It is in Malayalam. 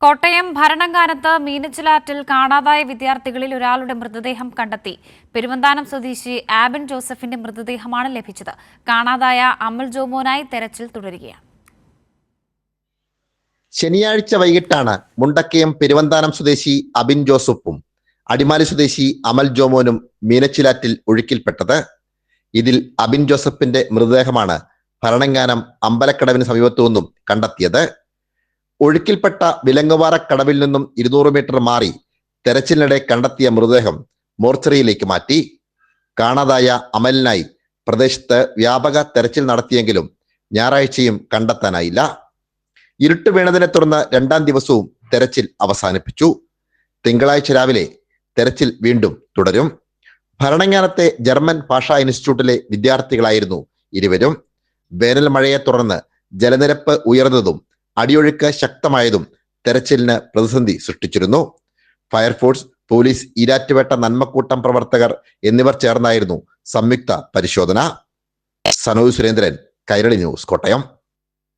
കോട്ടയം ഭരണങ്ങാനത്ത് മീനച്ചിലാറ്റിൽ കാണാതായ വിദ്യാർത്ഥികളിൽ ഒരാളുടെ മൃതദേഹം കണ്ടെത്തി. പെരുവന്താനം സ്വദേശി ആബിൻ ജോസഫിന്റെ മൃതദേഹമാണ് ലഭിച്ചത്. കാണാതായ അമൽ ജോമോനായി തെരച്ചിൽ തുടരുകയാണ്. ശനിയാഴ്ച വൈകിട്ടാണ് മുണ്ടക്കയം പെരുവന്താനം സ്വദേശി അബിൻ ജോസഫും അടിമാലി സ്വദേശി അമൽ ജോമോനും മീനച്ചിലാറ്റിൽ ഒഴുക്കിൽപ്പെട്ടത്. ഇതിൽ അബിൻ ജോസഫിന്റെ മൃതദേഹമാണ് ഭരണങ്ങാനം അമ്പലക്കടവിന് സമീപത്തു നിന്നും കണ്ടെത്തിയത്. ഒഴുക്കിൽപ്പെട്ട വിലങ്ങുപാറ കടവിൽ നിന്നും 200 മീറ്റർ മാറി തെരച്ചിലിനിടെ കണ്ടെത്തിയ മൃതദേഹം മോർച്ചറിയിലേക്ക് മാറ്റി. കാണാതായ അമലിനായി പ്രദേശത്ത് വ്യാപക തെരച്ചിൽ നടത്തിയെങ്കിലും ഞായറാഴ്ചയും കണ്ടെത്താനായില്ല. ഇരുട്ട് വീണതിനെ തുടർന്ന് 2ാം ദിവസവും തെരച്ചിൽ അവസാനിപ്പിച്ചു. തിങ്കളാഴ്ച രാവിലെ തെരച്ചിൽ വീണ്ടും തുടരും. ഭരണങ്ങാനത്തെ ജർമ്മൻ ഭാഷാ ഇൻസ്റ്റിറ്റ്യൂട്ടിലെ വിദ്യാർത്ഥികളായിരുന്നു ഇരുവരും. വേനൽ മഴയെ തുടർന്ന് ജലനിരപ്പ് ഉയർന്നതും അടിയൊഴുക്ക് ശക്തമായതും തെരച്ചിലിന് പ്രതിസന്ധി സൃഷ്ടിച്ചിരുന്നു. ഫയർഫോഴ്സ്, പോലീസ്, ഈരാറ്റുപേട്ട നന്മക്കൂട്ടം പ്രവർത്തകർ എന്നിവർ ചേർന്നായിരുന്നു സംയുക്ത പരിശോധന. സനോജ് സുരേന്ദ്രൻ, കൈരളി ന്യൂസ്, കോട്ടയം.